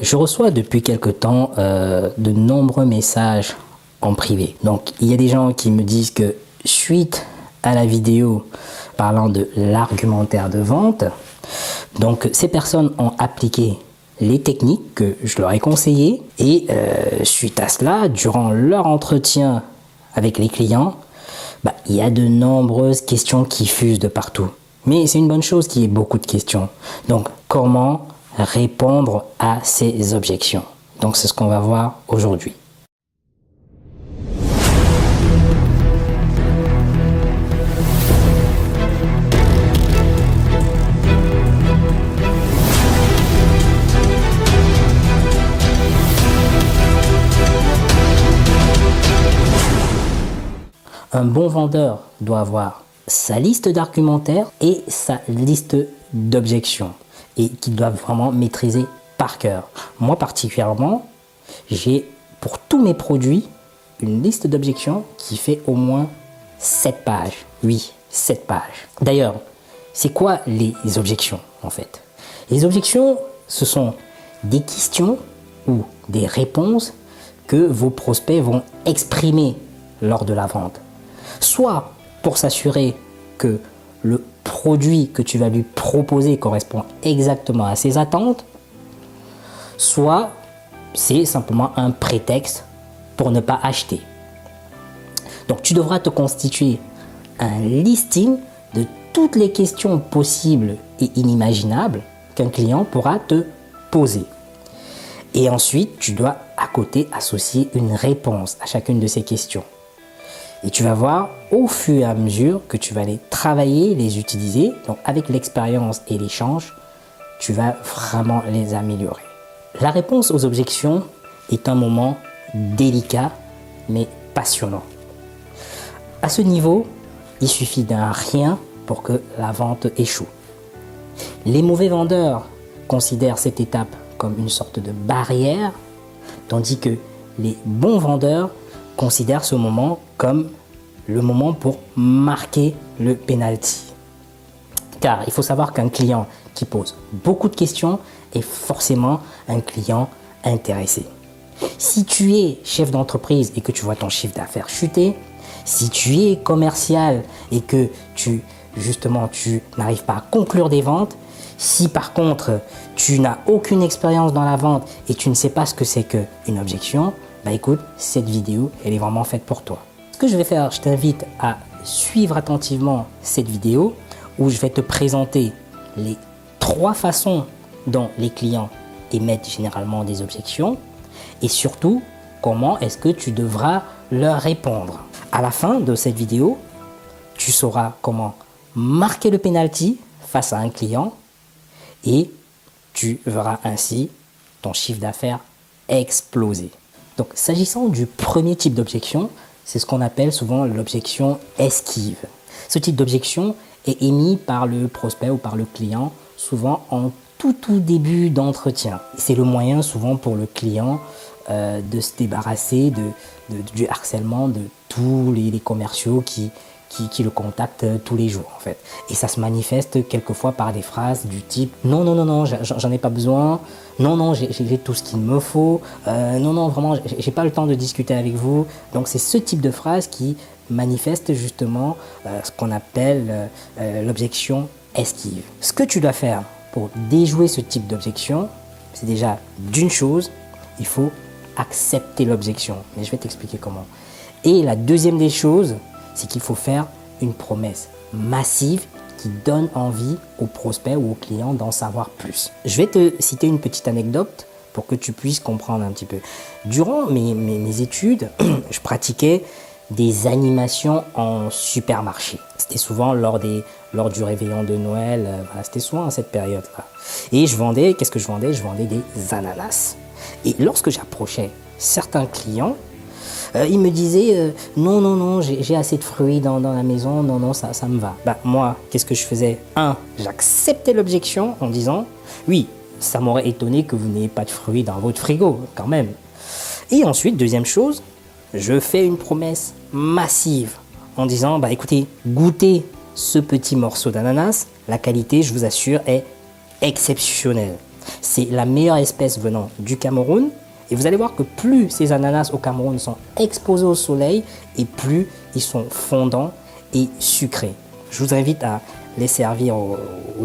Je reçois depuis quelque temps de nombreux messages en privé. Donc il y a des gens qui me disent que suite à la vidéo parlant de l'argumentaire de vente, donc ces personnes ont appliqué les techniques que je leur ai conseillées et suite à cela, durant leur entretien avec les clients, il y a de nombreuses questions qui fusent de partout. Mais c'est une bonne chose qu'il y ait beaucoup de questions. Donc comment répondre à ces objections? Donc c'est ce qu'on va voir aujourd'hui. Un bon vendeur doit avoir sa liste d'argumentaires et sa liste d'objections et qu'il doit vraiment maîtriser par cœur. Moi particulièrement, j'ai pour tous mes produits une liste d'objections qui fait au moins 7 pages. Oui, 7 pages. D'ailleurs, c'est quoi les objections en fait? Les objections, ce sont des questions ou des réponses que vos prospects vont exprimer lors de la vente. Soit pour s'assurer que le produit que tu vas lui proposer correspond exactement à ses attentes, soit c'est simplement un prétexte pour ne pas acheter. Donc tu devras te constituer un listing de toutes les questions possibles et inimaginables qu'un client pourra te poser. Et ensuite, tu dois à côté associer une réponse à chacune de ces questions. Et tu vas voir au fur et à mesure que tu vas les travailler, les utiliser, donc avec l'expérience et l'échange, tu vas vraiment les améliorer. La réponse aux objections est un moment délicat mais passionnant. À ce niveau, il suffit d'un rien pour que la vente échoue. Les mauvais vendeurs considèrent cette étape comme une sorte de barrière, tandis que les bons vendeurs considère ce moment comme le moment pour marquer le penalty. Car il faut savoir qu'un client qui pose beaucoup de questions est forcément un client intéressé. Si tu es chef d'entreprise et que tu vois ton chiffre d'affaires chuter, si tu es commercial et que tu n'arrives pas à conclure des ventes, si par contre tu n'as aucune expérience dans la vente et tu ne sais pas ce que c'est qu'une objection, écoute, cette vidéo, elle est vraiment faite pour toi. Ce que je vais faire, je t'invite à suivre attentivement cette vidéo où je vais te présenter les 3 façons dont les clients émettent généralement des objections et surtout, comment est-ce que tu devras leur répondre. À la fin de cette vidéo, tu sauras comment marquer le penalty face à un client et tu verras ainsi ton chiffre d'affaires exploser. Donc, s'agissant du premier type d'objection, c'est ce qu'on appelle souvent l'objection esquive. Ce type d'objection est émis par le prospect ou par le client, souvent en tout début d'entretien. C'est le moyen souvent pour le client de se débarrasser du harcèlement de tous les commerciaux qui le contactent tous les jours en fait. Et ça se manifeste quelquefois par des phrases du type « Non, non, non, non, j'en ai pas besoin. Non, non, j'ai tout ce qu'il me faut. Non, non, vraiment, j'ai pas le temps de discuter avec vous. » Donc c'est ce type de phrase qui manifeste justement ce qu'on appelle l'objection esquive. Ce que tu dois faire pour déjouer ce type d'objection, c'est déjà d'une chose, il faut accepter l'objection. Mais je vais t'expliquer comment. Et la deuxième des choses, c'est qu'il faut faire une promesse massive qui donne envie aux prospects ou aux clients d'en savoir plus. Je vais te citer une petite anecdote pour que tu puisses comprendre un petit peu. Durant mes études, je pratiquais des animations en supermarché. C'était souvent lors du réveillon de Noël, c'était souvent à cette période-là. Et qu'est-ce que je vendais? Je vendais des ananas. Et lorsque j'approchais certains clients, il me disait non, non, non, j'ai assez de fruits dans la maison, non, non, ça me va. Moi, qu'est-ce que je faisais? J'acceptais l'objection en disant oui, ça m'aurait étonné que vous n'ayez pas de fruits dans votre frigo, quand même. Et ensuite, deuxième chose, je fais une promesse massive en disant écoutez, goûtez ce petit morceau d'ananas, la qualité, je vous assure, est exceptionnelle. C'est la meilleure espèce venant du Cameroun. Et vous allez voir que plus ces ananas au Cameroun sont exposés au soleil et plus ils sont fondants et sucrés. Je vous invite à les servir au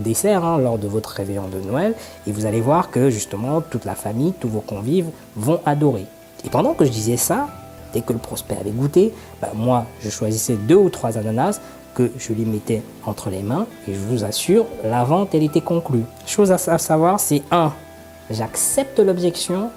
dessert lors de votre réveillon de Noël et vous allez voir que justement toute la famille, tous vos convives vont adorer. Et pendant que je disais ça, dès que le prospect avait goûté, moi je choisissais 2 ou 3 ananas que je lui mettais entre les mains et je vous assure, la vente elle était conclue. Chose à savoir, c'est 1, j'accepte l'objection.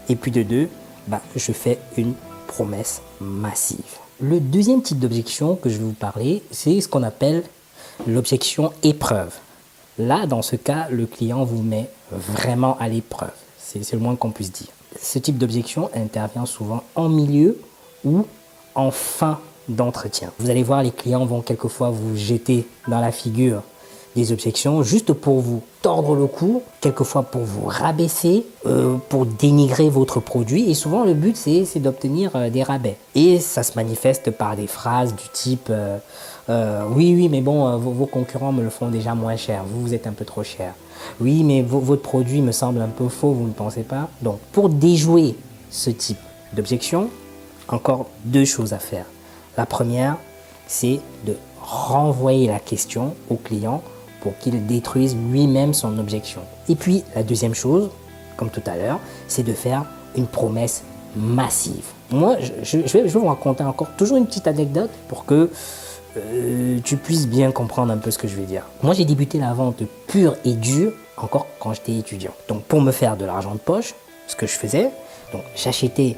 Et puis de 2, je fais une promesse massive. Le deuxième type d'objection que je vais vous parler, c'est ce qu'on appelle l'objection épreuve. Là, dans ce cas, le client vous met vraiment à l'épreuve. C'est le moins qu'on puisse dire. Ce type d'objection intervient souvent en milieu ou en fin d'entretien. Vous allez voir, les clients vont quelquefois vous jeter dans la figure des objections juste pour vous tordre le cou, quelquefois pour vous rabaisser, pour dénigrer votre produit. Et souvent, le but, c'est d'obtenir des rabais. Et ça se manifeste par des phrases du type oui, mais bon, vos concurrents me le font déjà moins cher. Vous êtes un peu trop cher. Oui, mais votre produit me semble un peu faux, vous ne pensez pas? Donc, pour déjouer ce type d'objection, encore 2 choses à faire. La première, c'est de renvoyer la question au client pour qu'il détruise lui-même son objection. Et puis, la deuxième chose, comme tout à l'heure, c'est de faire une promesse massive. Moi, je vais vous raconter encore toujours une petite anecdote pour que tu puisses bien comprendre un peu ce que je vais dire. Moi, j'ai débuté la vente pure et dure encore quand j'étais étudiant. Donc, pour me faire de l'argent de poche, ce que je faisais, donc j'achetais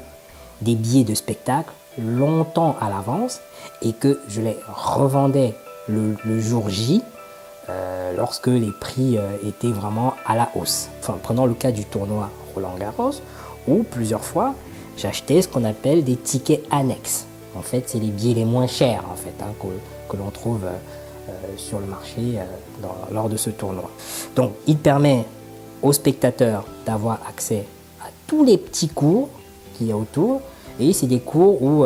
des billets de spectacle longtemps à l'avance et que je les revendais le jour J lorsque les prix étaient vraiment à la hausse. Enfin, prenons le cas du tournoi Roland-Garros où plusieurs fois j'achetais ce qu'on appelle des tickets annexes. En fait, c'est les billets les moins chers en fait, que l'on trouve sur le marché lors de ce tournoi. Donc, il permet aux spectateurs d'avoir accès à tous les petits cours qu'il y a autour. Et c'est des cours où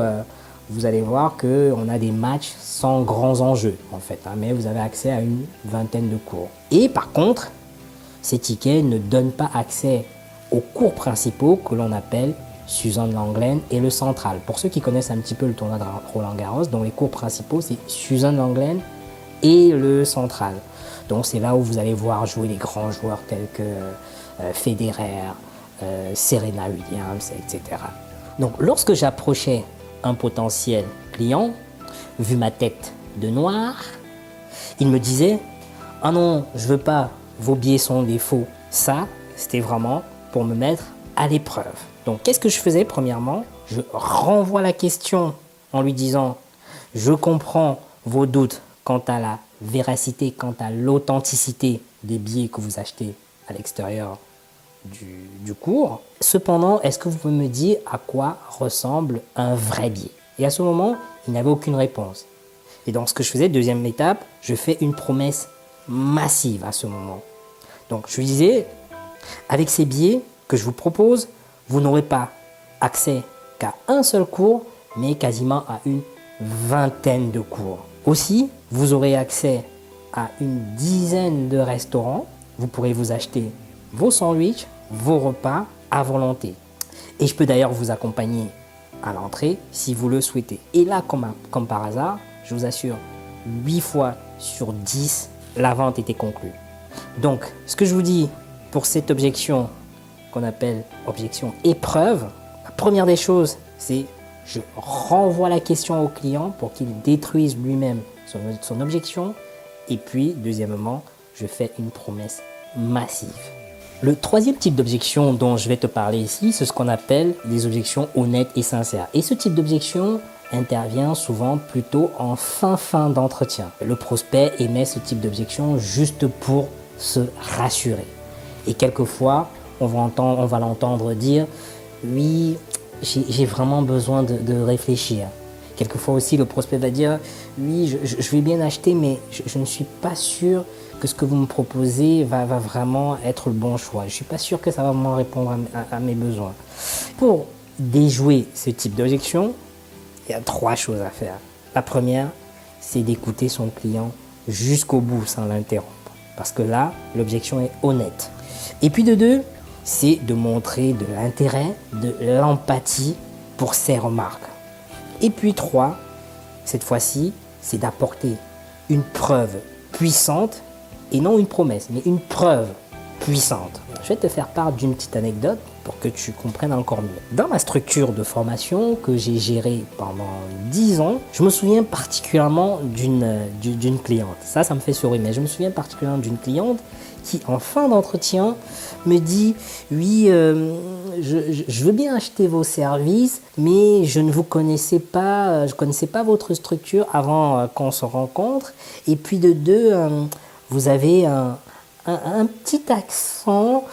vous allez voir qu'on a des matchs sans grands enjeux, en fait, mais vous avez accès à une vingtaine de cours. Et par contre, ces tickets ne donnent pas accès aux cours principaux que l'on appelle Suzanne Lenglen et le Central. Pour ceux qui connaissent un petit peu le tournoi de Roland-Garros, dont les cours principaux, c'est Suzanne Lenglen et le Central. Donc c'est là où vous allez voir jouer les grands joueurs tels que Federer, Serena Williams, etc. Donc lorsque j'approchais un potentiel client, vu ma tête de noir, il me disait « Ah non, je veux pas, vos billets sont des faux. » Ça, c'était vraiment pour me mettre à l'épreuve. Donc qu'est-ce que je faisais premièrement? Je renvoie la question en lui disant « Je comprends vos doutes quant à la véracité, quant à l'authenticité des billets que vous achetez à l'extérieur du cours. Cependant, est-ce que vous pouvez me dire à quoi ressemble un vrai billet? » Et à ce moment, il n'avait aucune réponse. Et donc, ce que je faisais, deuxième étape, je fais une promesse massive à ce moment. Donc, je lui disais, avec ces billets que je vous propose, vous n'aurez pas accès qu'à un seul cours, mais quasiment à une vingtaine de cours. Aussi, vous aurez accès à une dizaine de restaurants. Vous pourrez vous acheter vos sandwichs, vos repas à volonté. Et je peux d'ailleurs vous accompagner à l'entrée si vous le souhaitez. Et là, comme par hasard, je vous assure, 8 fois sur 10, la vente était conclue. Donc, ce que je vous dis pour cette objection qu'on appelle objection épreuve, la première des choses, c'est je renvoie la question au client pour qu'il détruise lui-même son objection. Et puis, deuxièmement, je fais une promesse massive. Le troisième type d'objection dont je vais te parler ici, c'est ce qu'on appelle des objections honnêtes et sincères. Et ce type d'objection intervient souvent plutôt en fin d'entretien. Le prospect émet ce type d'objection juste pour se rassurer. Et quelquefois, on va l'entendre dire « Oui, j'ai vraiment besoin de réfléchir ». Quelquefois aussi, le prospect va dire « Oui, je vais bien acheter, mais je ne suis pas sûr que ce que vous me proposez va vraiment être le bon choix. Je ne suis pas sûr que ça va vraiment répondre à mes besoins. » Pour déjouer ce type d'objection, il y a 3 choses à faire. La première, c'est d'écouter son client jusqu'au bout sans l'interrompre. Parce que là, l'objection est honnête. Et puis de deux, c'est de montrer de l'intérêt, de l'empathie pour ses remarques. Et puis trois, cette fois-ci, c'est d'apporter une preuve puissante, et non une promesse, mais une preuve puissante. Je vais te faire part d'une petite anecdote pour que tu comprennes encore mieux. Dans ma structure de formation que j'ai gérée pendant 10 ans, je me souviens particulièrement d'une cliente. Ça me fait sourire, mais je me souviens particulièrement d'une cliente qui, en fin d'entretien, me dit « Oui, je veux bien acheter vos services, mais je ne vous connaissais pas, je connaissais pas votre structure avant qu'on se rencontre. Et puis de deux, vous avez un petit accent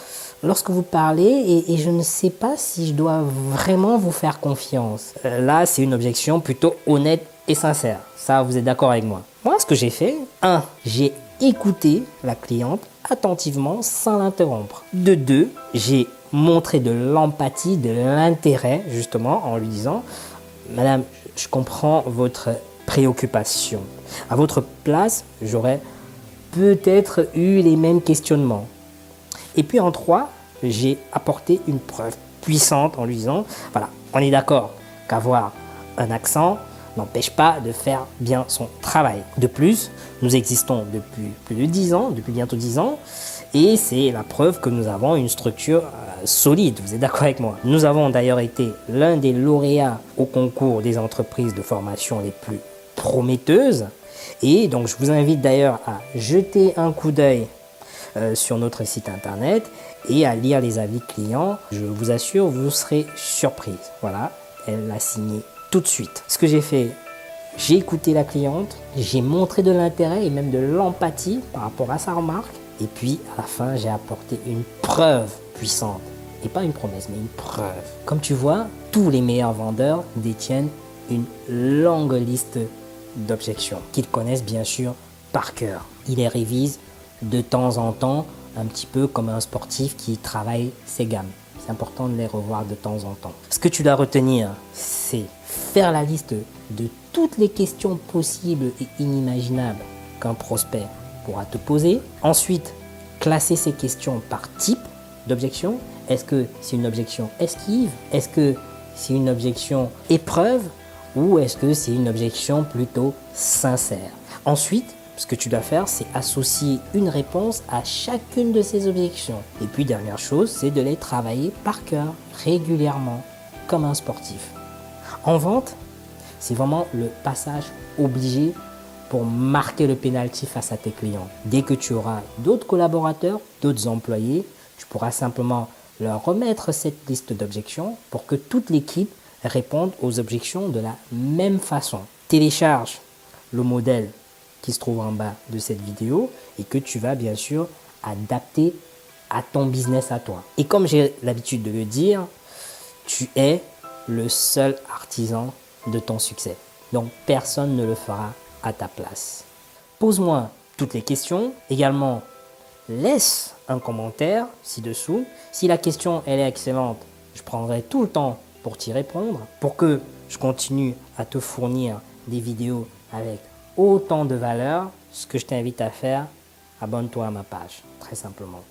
lorsque vous parlez et je ne sais pas si je dois vraiment vous faire confiance. » Là, c'est une objection plutôt honnête et sincère. Ça, vous êtes d'accord avec moi? Moi, ce que j'ai fait, j'ai écouté la cliente attentivement sans l'interrompre. De deux, j'ai montré de l'empathie, de l'intérêt, justement, en lui disant « Madame, je comprends votre préoccupation. À votre place, j'aurais peut-être eu les mêmes questionnements. » Et puis en trois, j'ai apporté une preuve puissante en lui disant « Voilà, on est d'accord qu'avoir un accent n'empêche pas de faire bien son travail. De plus, nous existons depuis plus de 10 ans, depuis bientôt 10 ans, et c'est la preuve que nous avons une structure solide, vous êtes d'accord avec moi. Nous avons d'ailleurs été l'un des lauréats au concours des entreprises de formation les plus prometteuses, et donc je vous invite d'ailleurs à jeter un coup d'œil sur notre site internet et à lire les avis clients. Je vous assure, vous serez surprise. Voilà, elle l'a signé tout de suite. Ce que j'ai fait, j'ai écouté la cliente, j'ai montré de l'intérêt et même de l'empathie par rapport à sa remarque. Et puis, à la fin, j'ai apporté une preuve puissante. Et pas une promesse, mais une preuve. Comme tu vois, tous les meilleurs vendeurs détiennent une longue liste d'objections qu'ils connaissent bien sûr par cœur. Ils les révisent de temps en temps, un petit peu comme un sportif qui travaille ses gammes. C'est important de les revoir de temps en temps. Ce que tu dois retenir, c'est faire la liste de toutes les questions possibles et inimaginables qu'un prospect pourra te poser. Ensuite, classer ces questions par type d'objection. Est-ce que c'est une objection esquive? Est-ce que c'est une objection épreuve? Ou est-ce que c'est une objection plutôt sincère? Ensuite, ce que tu dois faire, c'est associer une réponse à chacune de ces objections. Et puis, dernière chose, c'est de les travailler par cœur, régulièrement, comme un sportif. En vente, c'est vraiment le passage obligé pour marquer le penalty face à tes clients. Dès que tu auras d'autres collaborateurs, d'autres employés, tu pourras simplement leur remettre cette liste d'objections pour que toute l'équipe réponde aux objections de la même façon. Télécharge le modèle qui se trouve en bas de cette vidéo et que tu vas bien sûr adapter à ton business à toi. Et comme j'ai l'habitude de le dire, tu es le seul artisan de ton succès. Donc personne ne le fera à ta place. Pose-moi toutes les questions. Également, laisse un commentaire ci-dessous. Si la question elle est excellente, je prendrai tout le temps pour t'y répondre, pour que je continue à te fournir des vidéos avec autant de valeur. Ce que je t'invite à faire, abonne-toi à ma page, très simplement.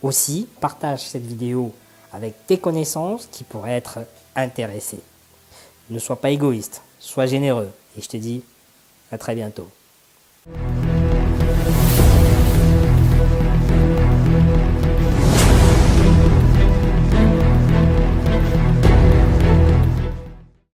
Aussi, partage cette vidéo avec tes connaissances qui pourraient être intéressées. Ne sois pas égoïste, sois généreux et je te dis à très bientôt.